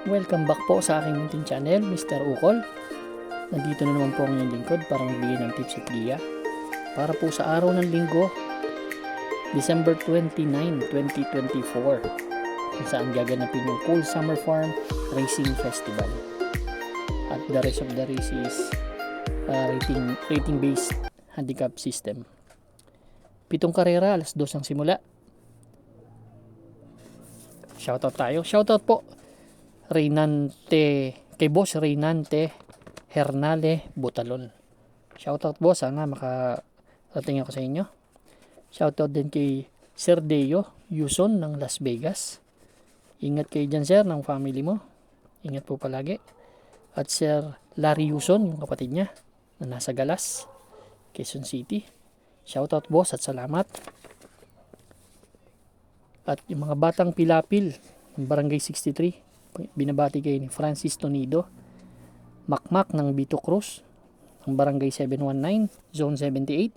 Welcome back po sa aking munting channel, Mr. Ukol. Nandito na naman po ang inyong lingkod para magbigay ng tips at giya para po sa araw ng linggo, December 29, 2024, kung saan gaganapin yung Cool Summer Farm Racing Festival. At the rest of the race is rating based handicap system. 7 karera, alas 2 ang simula. Shoutout tayo. Shoutout po kay Boss Reynante Hernale Butalon. Shoutout boss, sana makarating ako sa inyo. Shoutout din kay Sir Deo Yuson ng Las Vegas. Ingat kayo dyan sir ng family mo. Ingat po palagi. At Sir Larry Yuson, yung kapatid niya na nasa Galas, Quezon City. Shoutout boss at salamat. At yung mga batang pilapil, Barangay 63, binabati kayo ni Francis Tonido, Makmak ng Bito Cruz, ng Barangay 719, Zone 78,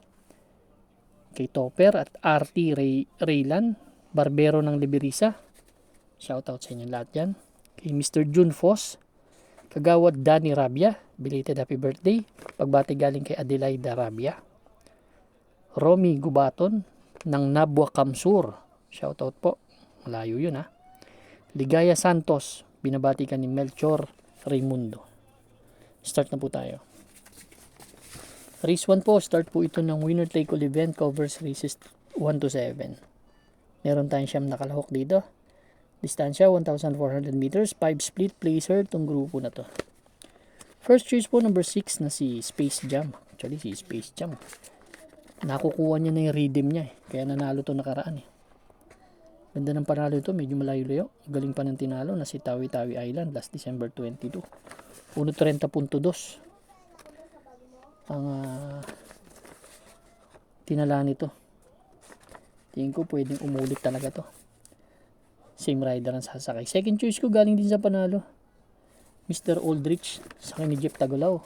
kay Topper at RT Raylan, Barbero ng Liberisa. Shoutout sa inyo lahat yan. Kay Mr. June Foss, Kagawad Danny Rabia, belated happy birthday. Pagbati galing kay Adelaida Rabia. Romy Gubaton ng Nabwa Kamsur. Shoutout po. Malayo yun ha. Ligaya Santos, binabati ka ni Melchor Raimundo. Start na po tayo. Race 1 po, start po ito ng winner take all event, covers races 1 to 7. Meron tayong siyam na kalahok dito. Distansya 1,400 meters, 5 split placer itong grupo na to. First choice po number 6 na si Space Jam. Actually si Space Jam, nakukuha niya na yung rhythm niya kaya nanalo to nakaraan Ganda ng panalo ito, medyo malayo-layo. Galing pa ng tinalo na si Tawi-Tawi Island last December 22. 1.30.2 ang tinala nito. Tingin ko pwedeng umulit talaga to. Same rider ang sasakay. Second choice ko galing din sa panalo, Mr. Aldrich sa ni Jeff Tagolaw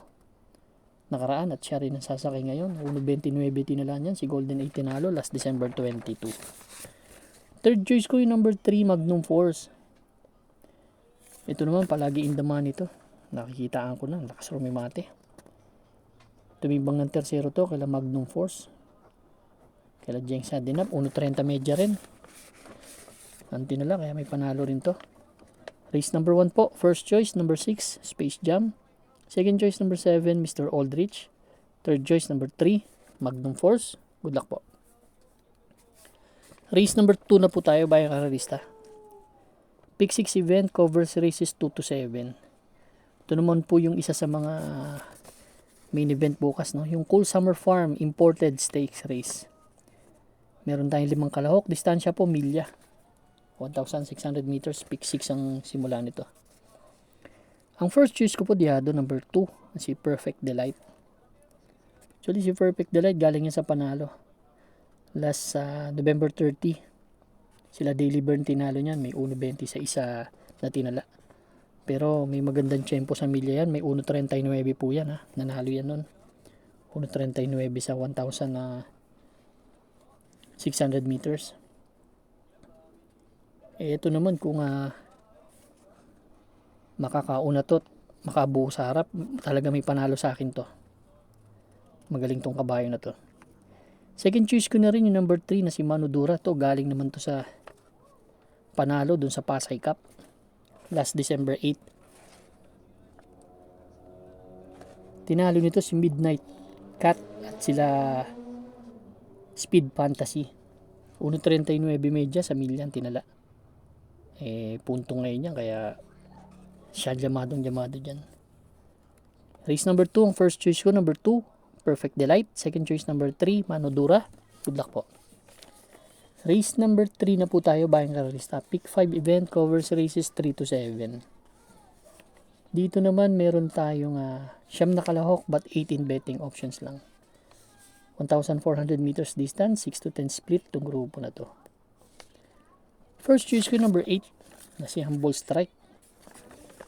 nakaraan at siya rin ang sasakay ngayon. 1.29 tinala niyan. Si Golden 8 tinalo last December 22. Third choice ko yung number 3, Magnum Force. Ito naman palagi in the money to. Nakikitaan ko na, lakas rumimate. Tumibang ng tersero to kala Magnum Force. Kala Jeng Sadinap, 1.30 medya rin. Anti na lang, kaya may panalo rin to. Race number 1 po, first choice number 6, Space Jam. Second choice number 7, Mr. Aldrich. Third choice number 3, Magnum Force. Good luck po. Race number 2 na po tayo, bayang karalista. Pick 6 event, covers races 2 to 7. Ito naman po yung isa sa mga main event bukas, no? Yung Cool Summer Farm Imported Stakes Race. Meron tayong 5 kalahok, distansya po milya. 1,600 meters, pick 6 ang simula nito. Ang first choice ko po diado, number 2, si Perfect Delight. Actually, si Perfect Delight galing niya sa panalo last November 30. Sila Daily Burn tinalo niyan, may 1.20 sa isa na tinala. Pero may magandang tempo sa milya yan, may 1.39 po yan nanalo yan nun. 1.39 sa 1,600 meters. Ito naman kung makakauna to, makabuo sa harap, talaga may panalo sa akin to. Magaling tong kabayo na to. Second choice ko na rin yung number 3 na si Manu Dura. To galing naman to sa panalo dun sa Pasay Cup last December 8. Tinalo nito si Midnight Cat at sila Speed Fantasy. 1.39 medya sa milyan tinala. Punto ngayon yan, kaya siya jamado dyan. Race number 2, ang first choice ko number 2, Perfect Delight. Second choice number 3, Manodura. Good luck po. Race number 3 na po tayo, bayang karalista. Pick 5 event, covers races 3 to 7. Dito naman meron tayong siyam na kalahok but 18 betting options lang. 1,400 meters distance, 6 to 10 split itong grupo na to. First choice ko number 8 na si Humble Strike.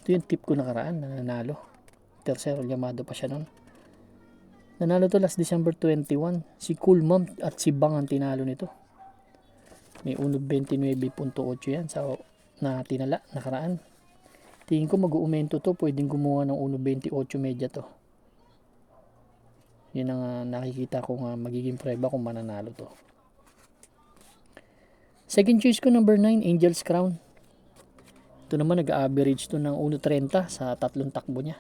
Ito yung tip ko nakaraan na nanalo. Tercero llamado pa siya nun. Nanalo to last December 21. Si Cool Mom at si Bang ang tinalo nito. May 1.29.8 yan sa na tinala nakaraan. Tingin ko mag-uumento to, pwedeng gumawa ng 1.28 media to. Yun ang nakikita ko nga magiging preba kung mananalo to. Second choice ko number 9, Angel's Crown. Ito naman nag-average to ng 1.30 sa tatlong takbo niya.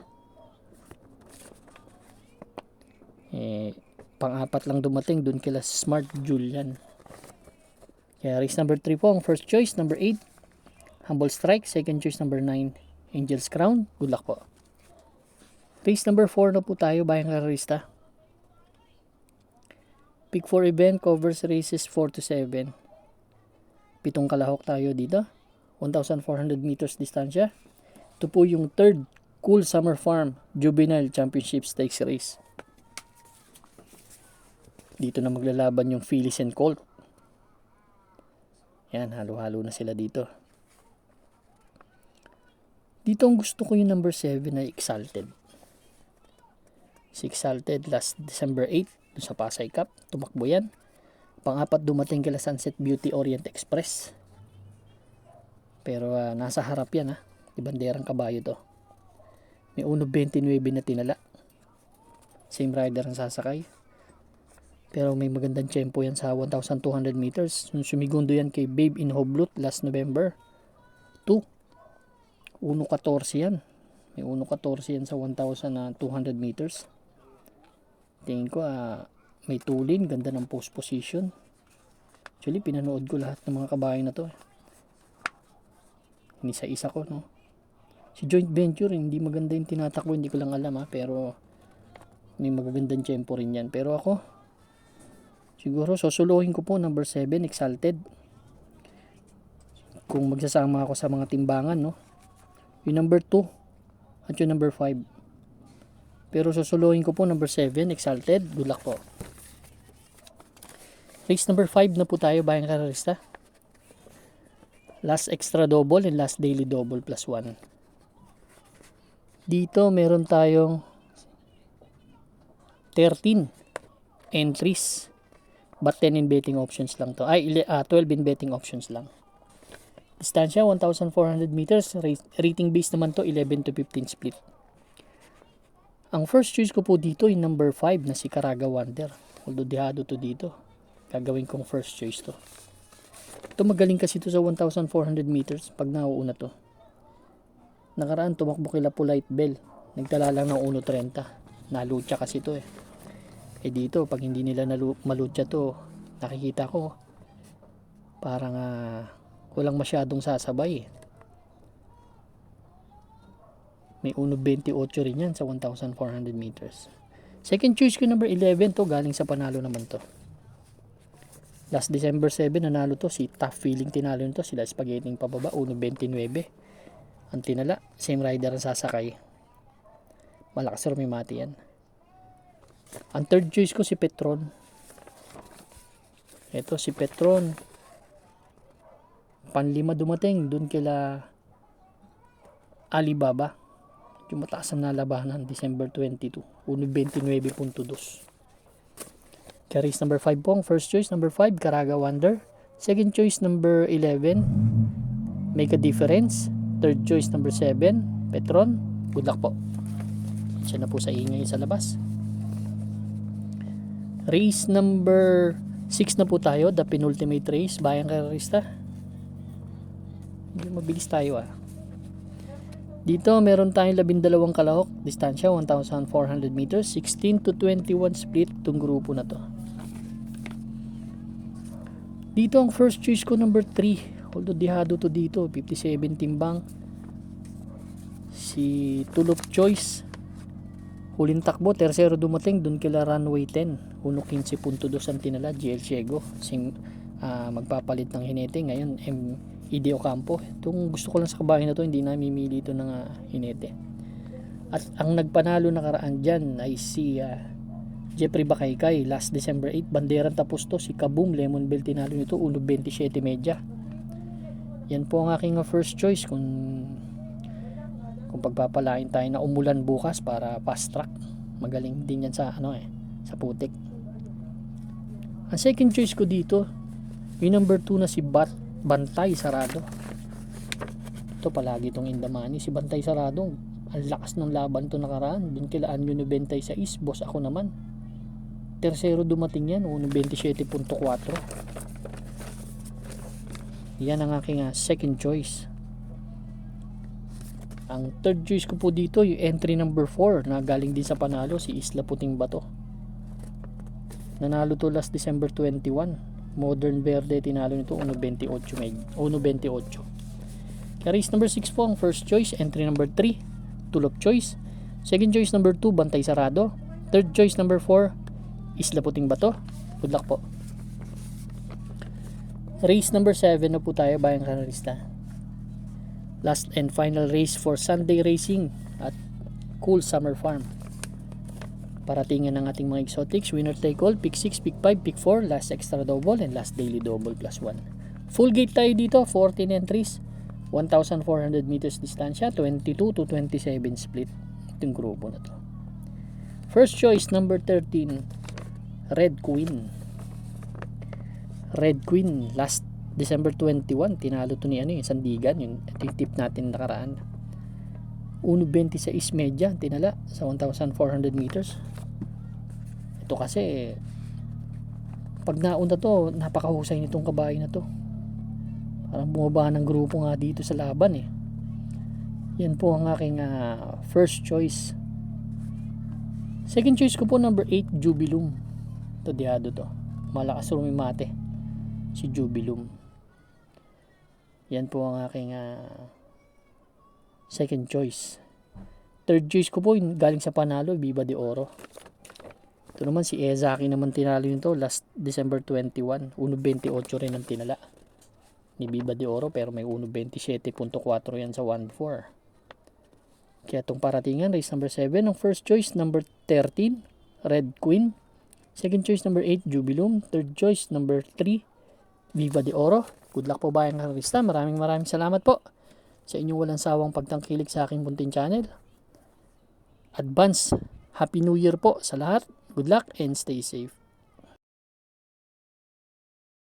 Pang-apat lang dumating dun kila Smart Julian. Kaya race number 3 po ang first choice, number 8, Humble Strike. Second choice number 9, Angel's Crown. Good luck po. Race number 4 na po tayo, bayang kararista. Pick 4 event covers races 4 to 7. 7 kalahok tayo dito. 1,400 meters distansya. Ito po yung third Cool Summer Farm Juvenile Championship Stakes race. Dito na maglalaban yung Phillies and Colt. Yan, halo-halo na sila dito. Dito ang gusto ko yung number 7 na Exalted. Si Exalted last December 8 dun sa Pasay Cup. Tumakbo yan. Pang-apat dumating kila Sunset Beauty Orient Express. Pero nasa harap yan ha. Ibanderang kabayo to. May 1.29 na tinala. Same rider ang sasakay. Pero may magandang tempo yan sa 1,200 meters. Sumigundo yan kay Babe in Hoblut last November 2. 1.14 yan. May 1.14 yan sa 1,200 meters. Tingin ko may tulin. Ganda ng post position. Actually pinanood ko lahat ng mga kabayo na to. Isa-isa ko, no? Si Joint Venture, hindi maganda yung tinatakbo, hindi ko lang alam pero may magagandang tempo rin yan. Pero ako, siguro susuluhin ko po number 7, Exalted. Kung magsasama ako sa mga timbangan, no? Yung number 2 at yung number 5. Pero susuluhin ko po number 7, Exalted. Good luck po. Race number 5 na po tayo, bayang kararista. Last extra double and last daily double plus 1. Dito meron tayong 13 entries. But 10 in betting options lang to. 12 in betting options lang. Distansya 1,400 meters. Rating base naman to 11 to 15 split. Ang first choice ko po dito yung number 5 na si Caraga Wonder. Although dihado to dito. Gagawin kong first choice to. Ito magaling kasi ito sa 1,400 meters pag nauuna to. Nakaraan tumakbo kila Polite Bell. Nagtala lang ng 1.30. Nalutya kasi ito dito pag hindi nila malutya to, nakikita ko parang walang masyadong sasabay. May 1.28 rin yan sa 1,400 meters. Second choice ko number 11 to, galing sa panalo naman to. Last December 7 nanalo to, si Tough Feeling tinalo nito, sila Spaghetting pababa 1.29 ang tinala. Same rider ang sasakay, malakas rin, may mati yan. Ang third choice ko si Petron. Ito si Petron, panlima dumating dun kila Alibaba, yung mataas ang nalabanan December 22, 1.29.2. Kaya race number 5 po ang first choice, number 5 Caraga Wonder. Second choice number 11 Make a Difference. Third choice number 7 Petron. Good luck po. Siya na po sa ingay sa labas. Race number 6 na po tayo, the penultimate race, bayang kararista. Hindi mabilis tayo Dito meron tayong 12 kalahok, distansya 1,400 meters, 16 to 21 split itong grupo na to. Dito ang first choice ko number 3, although dihado to dito, 57 timbang. Si Tulip Choice, huling takbo, tersero dumating dun kila Runway 10, 1.15.2 ang tinala, GL Ciego, magpapalit ng hinete ngayon, Ide Ocampo. Itong gusto ko lang sa kabahay na to, hindi na mimili ito ng hinete. At ang nagpanalo nakaraan dyan ay si Jeffrey Bakaykay, last December 8, banderan tapos to, si Kaboom Lemon Bell tinalo nito 1.27 media. Yan po ang aking first choice kung pagpapalain tayo na umulan bukas para fast track. Magaling din yan sa sa putik. Ang second choice ko dito, yung number 2 na si Bantay Sarado. to palagi itong Indamani. Si Bantay Sarado, ang lakas ng laban to nakaraan. Dun kila Anyo 96, boss ako naman. Tercero dumating yan, 1.27.4. Yan ang aking second choice. Ang third choice ko po dito, yung entry number 4 na galing din sa panalo, si Isla Puting Bato. Nanalo to last December 21. Modern Verde, tinalo nito 1.28. Kaya race number 6 po ang first choice. Entry number 3, Tulop choice. Second choice number 2, Bantay Sarado. Third choice number 4, Isla Puting Bato. Good luck po. Race number 7 na po tayo, bayang kanalista. Last and final race for Sunday racing at Cool Summer Farm. Paratingan ng ating mga exotics. Winner take all, pick 6, pick 5, pick 4, last extra double, and last daily double plus 1. Full gate tayo dito, 14 entries, 1,400 meters distansya, 22 to 27 split. Itong grupo na to. First choice, number 13, Red Queen. Red Queen, last December 21, tinalo to ni Sandigan, yung tip natin nakaraan. 1.26 media, tinala sa 1,400 meters. Ito kasi, pag nauna to, napakahusay nitong kabayo na to. Parang bumaba ng grupo nga dito sa laban eh. Yan po ang aking first choice. Second choice ko po, number 8, Jubilum. Ito, diado to. Malakas rumimate. Si Jubilum. Yan po ang aking second choice. Third choice ko po, galing sa panalo, Viva de Oro. Ito naman si Ezaki naman tinalo nito last December 21. 1.28 rin ang tinala ni Viva de Oro, pero may 1.27.4 yan sa 1.4. Kaya itong paratingan, race number 7. Ang first choice, number 13, Red Queen. Second choice, number 8, Jubilum. Third choice, number 3, Viva de Oro. Good luck po bayang karista. Maraming salamat po sa inyong walang sawang pagtangkilik sa aking bunting channel. Advance Happy New Year po sa lahat. Good luck and stay safe.